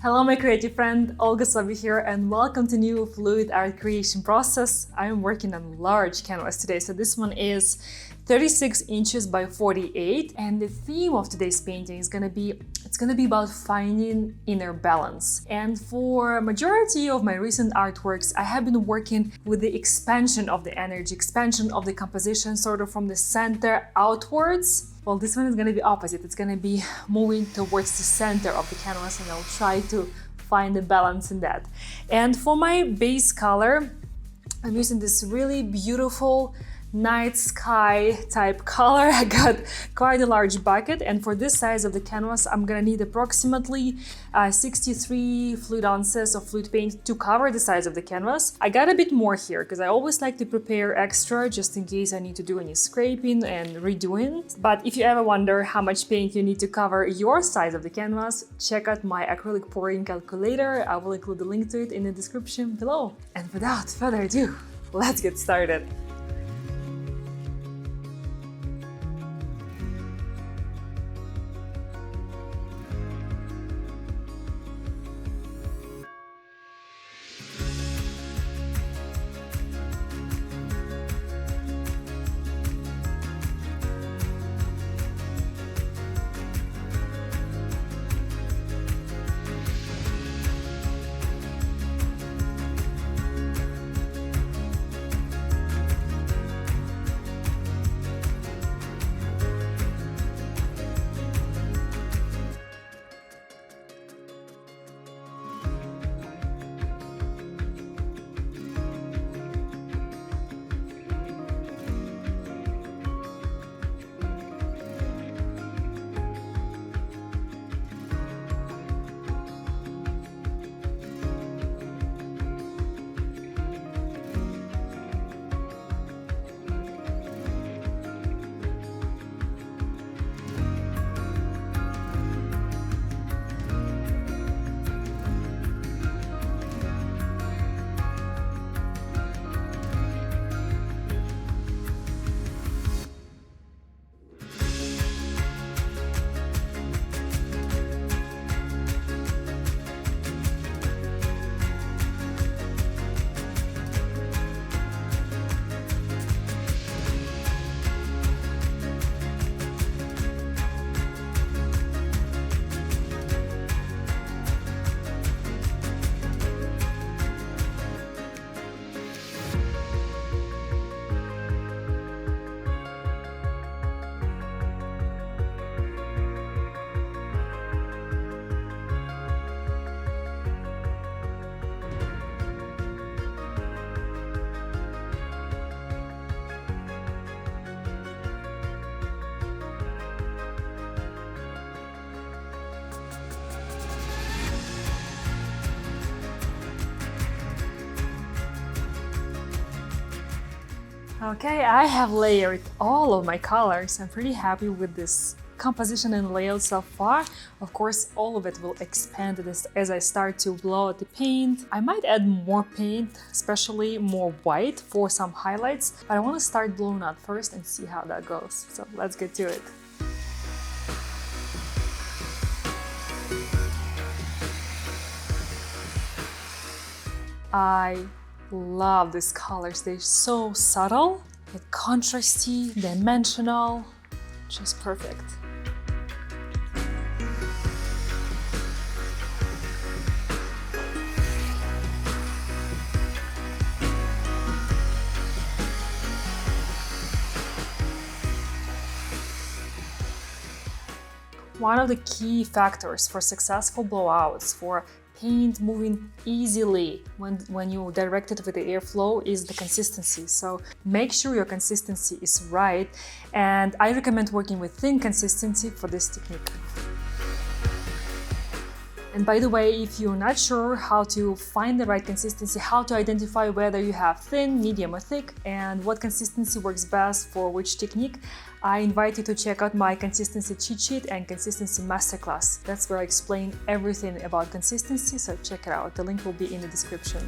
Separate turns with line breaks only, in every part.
Hello my creative friend, Olga Savi here, and welcome to new fluid art creation process. I am working on large canvas today, so this one is 36 inches by 48, and the theme of today's painting is gonna be about finding inner balance. And for majority of my recent artworks, I have been working with the expansion of the energy, expansion of the composition, sort of from the center outwards. Well, this one is gonna be opposite. It's gonna be moving towards the center of the canvas, and I'll try to find the balance in that. And for my base color, I'm using this really beautiful night sky type color. I got quite a large bucket, and for this size of the canvas I'm gonna need approximately 63 fluid ounces of fluid paint to cover the size of the canvas. I got a bit more here because I always like to prepare extra just in case I need to do any scraping and redoing. But if you ever wonder how much paint you need to cover your size of the canvas, check out my acrylic pouring calculator. I will include the link to it in the description below. And without further ado, let's get started. Okay, I have layered all of my colors. I'm pretty happy with this composition and layout so far. Of course, all of it will expand as I start to blow out the paint. I might add more paint, especially more white for some highlights, but I want to start blowing out first and see how that goes. So let's get to it. I love these colors. They're so subtle, yet contrasty, dimensional, just perfect. One of the key factors for successful blowouts, for paint moving easily when you direct it with the airflow, is the consistency. So make sure your consistency is right, and I recommend working with thin consistency for this technique. And by the way, if you're not sure how to find the right consistency, how to identify whether you have thin, medium or thick, and what consistency works best for which technique, I invite you to check out my consistency cheat sheet and consistency masterclass. That's where I explain everything about consistency, so check it out. The link will be in the description.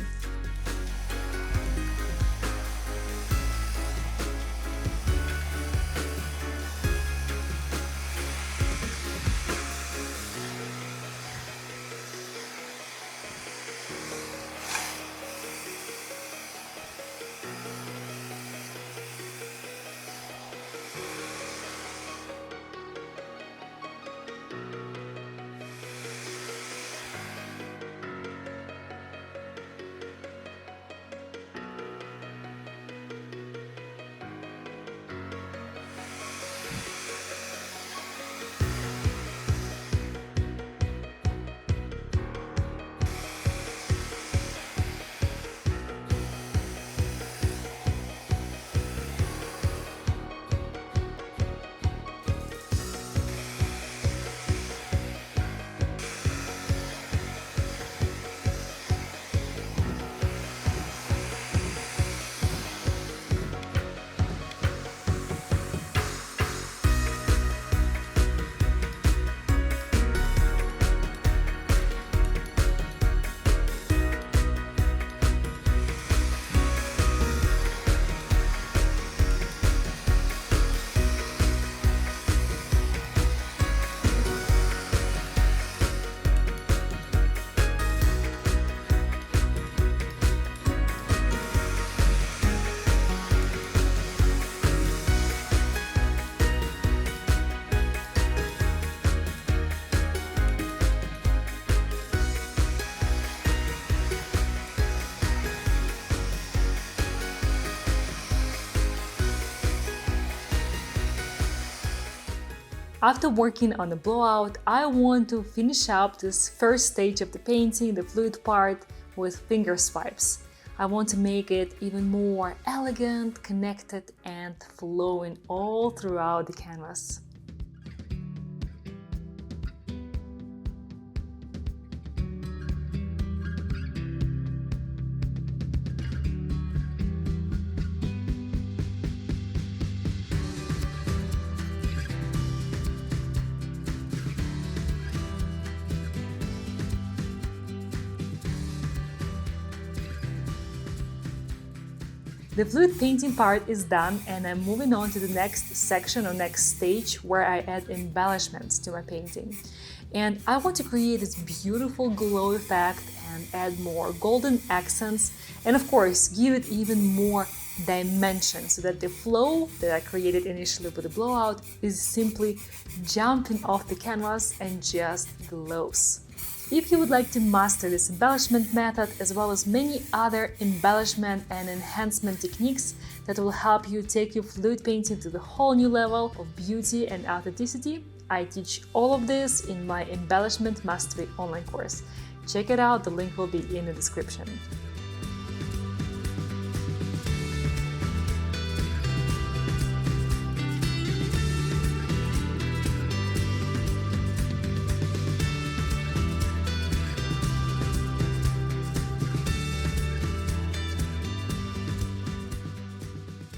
After working on the blowout, I want to finish up this first stage of the painting, the fluid part, with finger swipes. I want to make it even more elegant, connected, and flowing all throughout the canvas. The fluid painting part is done, and I'm moving on to the next section or next stage where I add embellishments to my painting. And I want to create this beautiful glow effect and add more golden accents, and of course give it even more dimension so that the flow that I created initially with the blowout is simply jumping off the canvas and just glows. If you would like to master this embellishment method as well as many other embellishment and enhancement techniques that will help you take your fluid painting to the whole new level of beauty and authenticity, I teach all of this in my Embellishment Mastery online course. Check it out, the link will be in the description.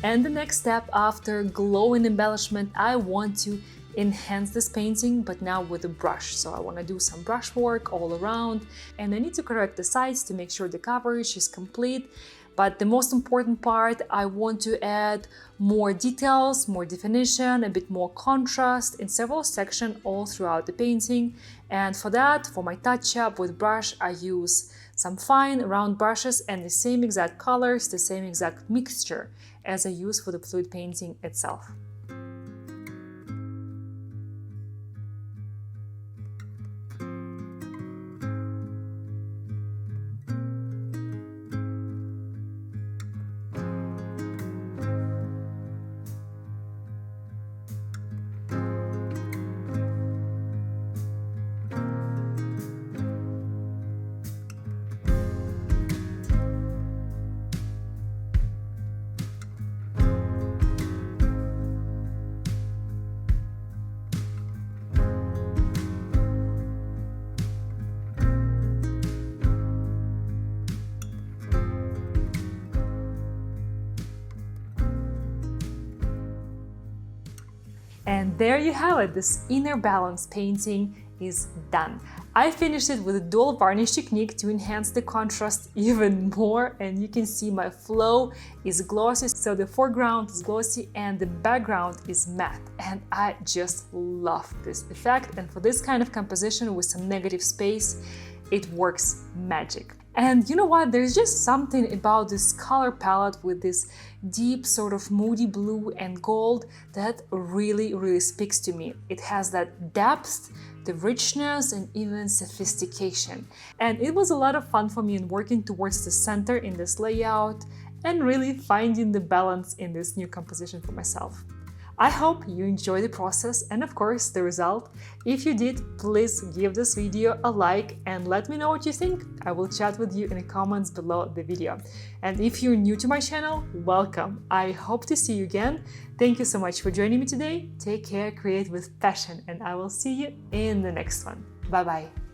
And the next step after glowing embellishment, I want to enhance this painting, but now with a brush. So I want to do some brush work all around, and I need to correct the sides to make sure the coverage is complete. But the most important part, I want to add more details, more definition, a bit more contrast in several sections all throughout the painting. And for that, for my touch-up with brush, I use some fine round brushes and the same exact colors, the same exact mixture as I use for the fluid painting itself. And there you have it, this inner balance painting is done. I finished it with a dual varnish technique to enhance the contrast even more, and you can see my flow is glossy, so the foreground is glossy and the background is matte, and I just love this effect. And for this kind of composition with some negative space, it works magic. And you know what, there's just something about this color palette with this deep sort of moody blue and gold that really speaks to me. It has that depth, the richness, and even sophistication. And it was a lot of fun for me in working towards the center in this layout and really finding the balance in this new composition for myself. I hope you enjoy the process and of course the result. If you did, please give this video a like and let me know what you think. I will chat with you in the comments below the video. And if you're new to my channel, welcome. I hope to see you again. Thank you so much for joining me today. Take care, create with passion, and I will see you in the next one. Bye bye.